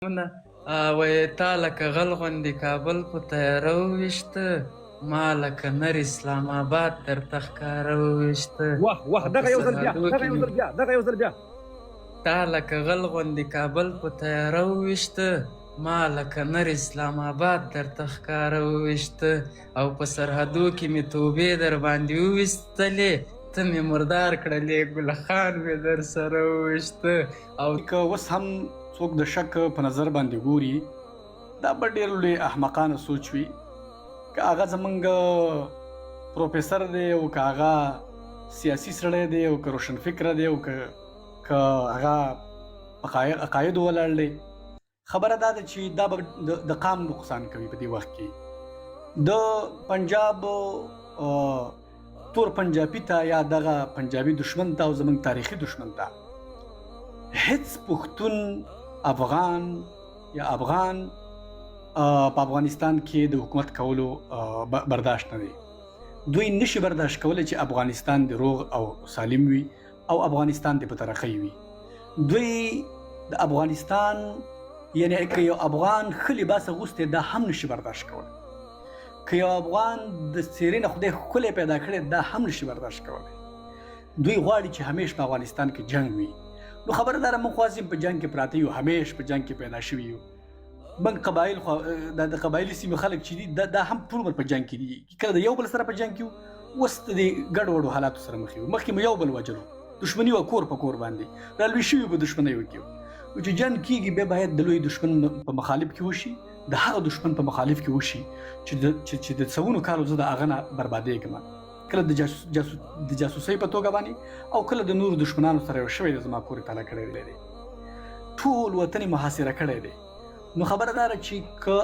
وایې تا لکه غل غوندې کابل په تیاره وویشته، ما لکه نر اسلام آباد درته ښکاره وویشته. واه دغه یو ځل بیا تا لکه غل غوندې کابل په تیاره وویشته، ما لکه نر اسلام آباد درته ښکاره وویشته. او په سرحدو کې مې توبې در باندې وویستلې، ته مې مردار کړلې ګل خان مې در سره وویشته. او که اوس هم څوک د شک په نظر باندې ګوري، دا به ډېر لوی احمقانه سوچ وي. که هغه زمونږ پروفیسر دی او که هغه سیاسي سړی دی او که روشنفکره دی او که هغه عقایدو ولاړ دی، خبره دا ده چې دا به د قام نقصان کوي. په دې وخت کې د پنجاب تور پنجابي ته یا دغه پنجابي دشمن ته او زمونږ تاریخي دشمن ته هیڅ پښتون افغان یا افغان په افغانستان کې د حکومت کولو برداشت نه دی. دوی نشي برداشت کولی چې افغانستان د روغ او سالم وي او افغانستان د په ترقۍ وي. دوی د افغانستان یعنی که یو افغان ښه لباس اغوستی دا هم نشي برداشت کولی، که یو افغان د څیرې نه خدای ښکلی پیدا کړی دا هم نشي برداشت کولی. دوی غواړي چې همیش په افغانستان کې جنگ وي. نو خبره داره موږ خو په جنگ کې پراته یو، همیش په جنگ کې پیدا شوي یو. موږ قبایل د قبایلي سیمې خلک چې دي دا هم ټول عمر په جنگ کې دي، کله د یو بل سره په جنگ کې وو، اوس د ګډوډو حالاتو سره مخ یو. مخکې مو یو بل وجلو، دښمني وه کور په کور باندې، رالوی شوي په دښمنیو کې وو. چې جنګ کېږي بیا باید د لوی دښمن په مخالف کې وشي، د هغه دښمن په مخالف کې وشي چې د سوونو کالو زه د هغه نه بربادېږم، کله د جاسوسۍ په توګه باندې او کله د نورو دښمنانو سره یو شوی دی، زما کور یې تالا کړی دی، ټول وطن یې محاصره کړی دی. نو خبره داره چې که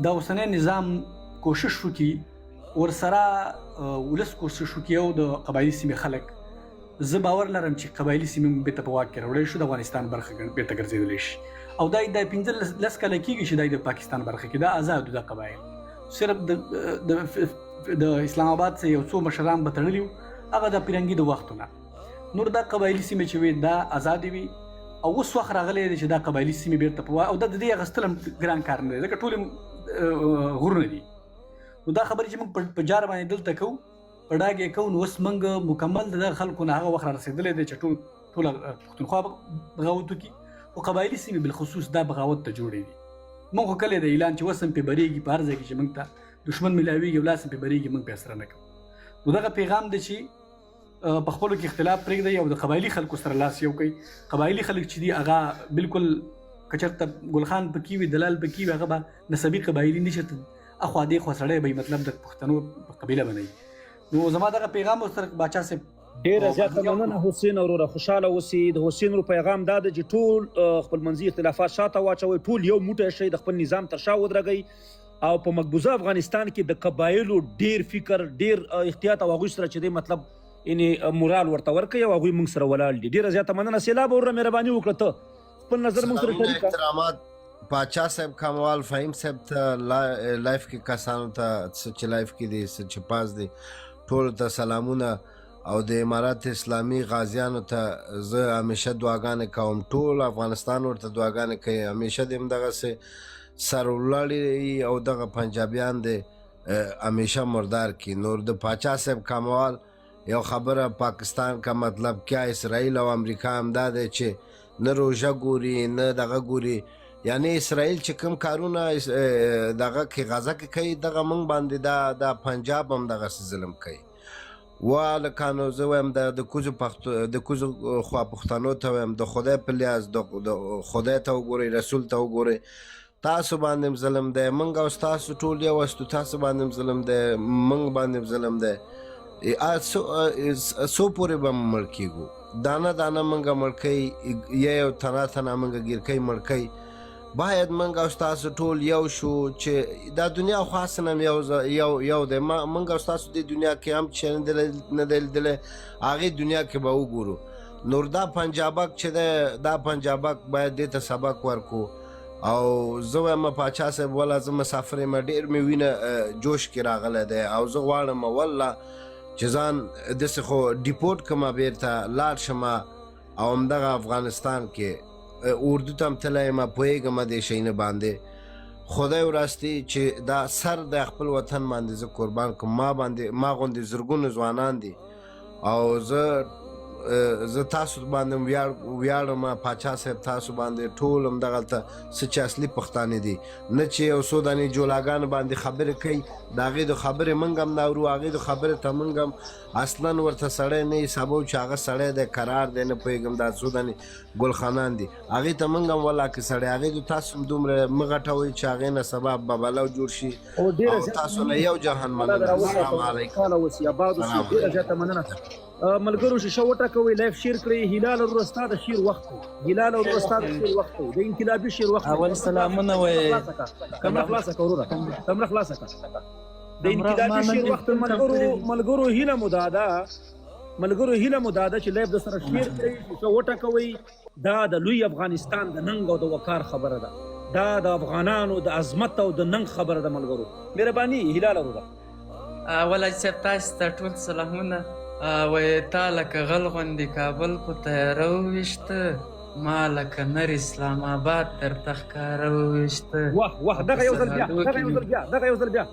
د اوسنی نظام کوشش وکړي، ورسره ولس کوشش وکړي او د قبایلي سیمې خلک، زه باور لرم چې قبایلي سیمې بیرته په واک کې راوړی شو، د افغانستان برخه بیرته ګرځېدلی شي. او دا 15 کاله کېږي چې دا د پاکستان برخه کې دا آزاد د قبایل، صرف د اسلام آباد څخه یو څو مشران به تړلي وو، هغه د پیرنګي د وختونه. نور دا قبایلي سیمې چې وي دا آزادې وي. او اوس وخت راغلی دی چې دا قبایلي سیمې بیرته په او دا د دې اخیستل هم ګران کار نه دی، ځکه ټول غرونه دي. نو دا خبرې چې موږ په جار باندې دلته کوو، په ډاګ یې کوو، نو اوس موږ مکمل د دغه خلکو نه هغه وخت را رسېدلی دی چې ټوله پښتونخوا بغاوت وکړي. خو قبایلي سیمې بالخصوص دا بغاوت ته جوړې دي. موږ خو کلی د اعلان چې وس هم پرې برېږي، په هر ځای کې چې موږ ته دښمن میلاویږي او لاس هم پرې برېږي، موږ پرې اسره نه کوو. نو دغه پیغام دی چې په خپلو کې اختلاف پرېږدئ او د قبایلي خلکو سره لاس یو کړئ. قبایلي خلک چې دي هغه بالکل که چېرته ګل خان پکې وي، دلال پکې وي، هغه به نسبي قبایلي نه شي، اخوا دېخوا سړی به مطلب د پښتنو په قبیله به نه وي. نو زما دغه پیغام ورسره باچا صاحب ډیره زیاته مننه حسین وروره، خوشحاله اوسئ. د حسین ورو پیغام دا ده چې ټول خپلمنځي اختلافات شاته واچوئ، ټول یو موټی شئ، د خپل نظام تر شا ودرېږئ او په مقبوضه افغانستان کې د قبایلو ډیر فکر، ډیر احتیاط او هغوی سره چې دی مطلب یعنې مورال ورته ورکوي او هغوی موږ سره ولاړ دي. ډیره زیاته مننه. سیلاب وروره مهرباني وکړه، ته خپل نظر موږ سره شریک کړه. احترامات پاچا صاحب، کاموال فهیم صاحب ته، لایف کې کسانو ته چې لایف کې دي، چې پاس دي، ټولو ته سلامونه. او د امارات اسلامي غازیانو ته زه همیشه دعاګانې کوم، ټول افغانستان ورته دعاګانې کوي، همیشه د همدغسې سر ولاړې او دغه پنجابیان دی همیشه مردار کی. نور د پاچا صاحب کاموال یو خبره پاکستان کا مطلب کیا اسرائیل او امریکا هم دا دی چې نه روژه ګوري نه دغه ګوري. یعنی اسرائیل چې کوم کارونه دغه کې غزه کې کوي، دغه موږ باندې دا پنجاب هم دغسې ظلم کوي. والکانو زه وایم د کوزو خوا پښتنو ته وایم د خدای په لیاز د خدای ته وګورئ، رسول ته وګورئ. تاسو باندې هم ظلم دی، موږ او ستاسو ټول یو استو، تاسو باندې هم ظلم دی، موږ باندې هم ظلم دی. څو پورې به مړ کېږو؟ دانه دانه موږ مړ کوي، یو تنه تنه موږ ګیر کوي، مړ کوي. باید موږ او ستاسو ټول یو شو چې دا دنیا خو اصلا یو دی. موږ او ستاسو دې دنیا کې هم چې نه دی لیدلی، هغې دنیا کې به وګورو. نور دا پنجابک چې دی، دا پنجابک باید دې ته سبق ورکو. او زه وایم پاچا صاحب والله زه مسافر یم، ډېر مې وینه جوش کې راغلی دی او زه غواړم والله چې ځان داسې خو ډیپورټ کړمه، بیرته لاړ شمه او همدغه افغانستان کې اردو ته هم تللی یم پوهېږم دې شی نه باندې خدای وراستی چې دا سر د خپل وطن باندې زه قربان کړم ما غوندې زرګونو ځوانان دي او زه تاسو باندې ویاړم پاچا صاحب تاسو باندې ټول همدغلته څه چې اصلي پښتانه دي نه چې یو څو دانې جولاګانو باندې خبرې کوي د هغې د خبرې موږ هم ناورو هغې د خبرې ته موږ هم اصلا ورته سړی نه حسابو چې هغه سړی دی قرار دی نه پوهېږم دا څو دانې ګلخانان دي هغې ته موږ هم ولاکې سړی هغې د تاسو هم دومره مه غټوئ چې هغې نه سبا ببلو جوړ شي او تاسو نه یو جهان مننه السلام علیکم ملګرو شیشه وټکوئ لایف شیر کړئ هلال وروره ستا د شیر وخت دی هلال وروره ستا د شیر وخت دی د انقلابي شیر وخت اول سلامونه وایي کمره خلاصه کړه وروره کمره خلاصه کړه د انقلابي شیر وخت ملګرو هیله مو دا ده چې لایف د سره شیر کړئ شیشه وټکوئ دا د لوی افغانستان د ننګ او د وقار خبره ده دا د افغانانو د عظمت او د ننګ خبره ده ملګرو مهرباني هلال وروره اول صاحب تاسو ته ټول سلامونه وایي تا لکه غل غوندې کابل په تیاره وویشته ما لکه نر اسلام آباد درته ښکاره وویشته واه دغه یو ځل بیا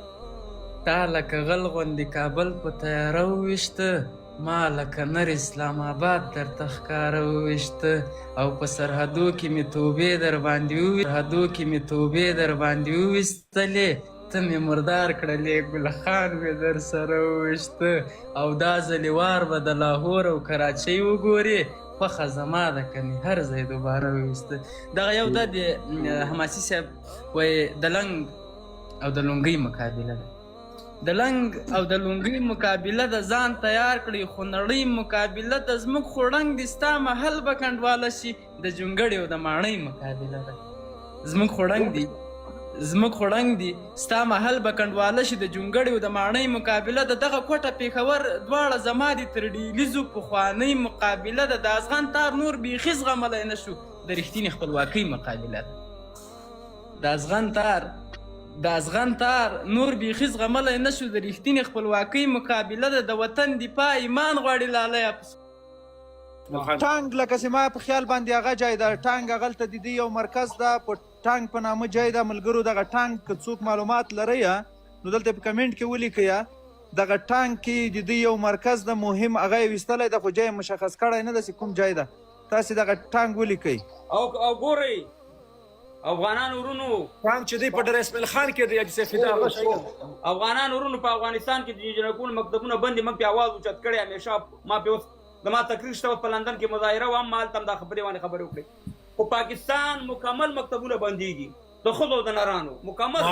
تا لکه غل غوندې کابل په تیاره وویشته ما لکه نر اسلام آباد درته ښکاره وویشته او په سرحدو کې مې توبې در باندې وویستلې ته مې مردار کړلې ګل خان مې در سره وویشته او دا ځلې وار به د لاهور او کراچۍ وګورې خوښه زما ده که مې هر ځای دوباره وویسته دغه یو دا د حماسي صاحب وایي د لنګ او د لونګۍ مقابله ده د لنګ او د لونګۍ مقابله د ځان تیار کړي خو نړۍ مقابله د زموږ خوړنګ دي ستا محل به کنډواله شي د جونګړې او د ماڼۍ مقابله ده زموږ خوړنګ دي ستا محل به کنډواله شي د جونګړې او د ماڼۍ مقابله ده دغه کوټه پېښور دواړه زما دي تر ډیلیزو پخوانۍ مقابله ده د ازغن تار نور بیخي زغملی نه شو د رښتینې خپلواکۍ مقابله ده د ازغن تار نور بیخي زغملی نه شو د رښتینې خپلواکۍ مقابله ده د وطن دفاع ایمان غواړي لالیه ټانګ لکه زما په خیال باندې هغه ځای ده ټانګ هغلته د دې یو مرکز ده په ټانګ په نامه ځای ده ملګرو دغه ټانګ که څوک معلومات لرئ نو دلته په کمنټ کې ولیکئ دغه ټانګ کې د دې یو مرکز ده مهم هغه یې ویستلی ده خو ځای مشخص کړی نه ده چې کوم ځای ده تاسې دغه ټانګ ولیکئ او ګورئ افغانان ورونو ټانګ چې دی په ډر اسماعیل خان کې دی حاجي سیف فدا افغانان ورونو په افغانستان کې د جنګونو مکتبونه بندي موږ په आवाज اوچت کړی همیشه ما په زما تقریر شته په لندن کې مظاهره و هم هلته هم دا خبرې وکړې خو پاکستان مکمل مکتبونه بندېږي د ښځو او د نرانو مکمل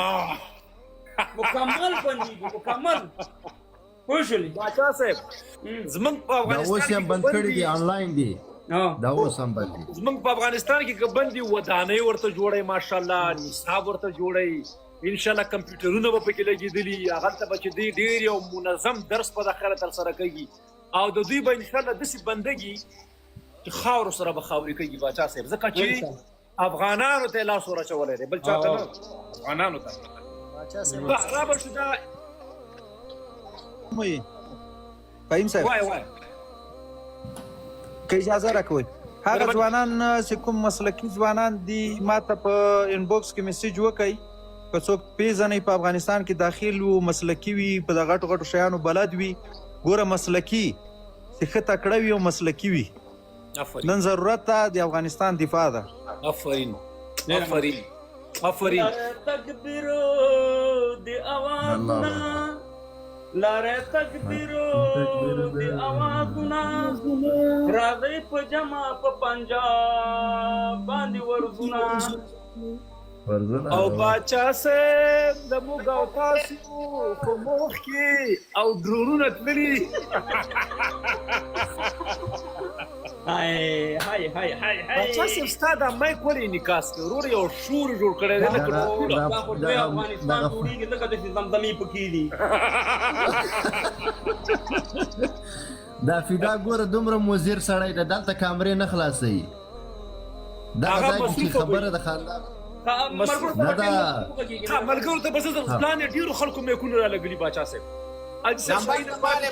بندېږي مکمل پوه شولې باچا صاحب زموږ په افغانستان کې بند کړي دي آنلاین دي دا اوس هم بند دي زموږ په افغانستان کې که بند دي ودانۍ ورته جوړئ ماشاءالله نصاب ورته جوړئ انشاءالله کمپیوټرونه به پکې لګېدلي هغلته به چې دی ډېر یو منظم درس په داخله ترسره کوي او د دوی به انشاءالله داسې بندګي چې خاورو سره به خاورې کوي باچا صاحب ځکه چې افغانانو ته یې لاس ور اچولی دی بل چاته نه افغانانو ته برابر شو دا فهیم صاحب که اجازه راکوئ هغه ځوانان چې کوم مسلکي ځوانان دي ما ته په انبوکس کې میسیج وکئ که څوک پیژنئ په افغانستان کې داخل وو مسلکي وي په د غټو غټو شیانو بلد وي ګوره مسلکي چې ښه تکړه وي او مسلکي وي نن ضرورت ده د افغانستان دفاع ده آفرین تکبیرو د اوازونه لاره تکبیرو د اوازونه راځئ په جمع په پنجاب باندې ورځونه او باچا صاحب د موږ او تاسو په مخ کې او ډرونونه تللي باچا صاحب ستا دا مایک ولې انعکاس کوي ورور یو شور جوړ کړی دی لکه دا خو دوی افغانستان جوړېږي لکه داسې زمزمې پکې دي دا فدا ګوره دومره مضر سړی دی دلته کامرې نه خلاصوي دغه ځای کې چې خبره د خاندان ملګرو ته بس پلان یې ډېرو خلکو میکونه رالګلي باچا صاحب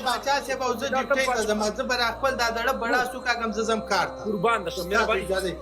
باچا صاحب او زه ډیپټي ته ځم زه به خپل دا دړه بړا سو کاږم زه ځم کار ته قربان ده مهرباني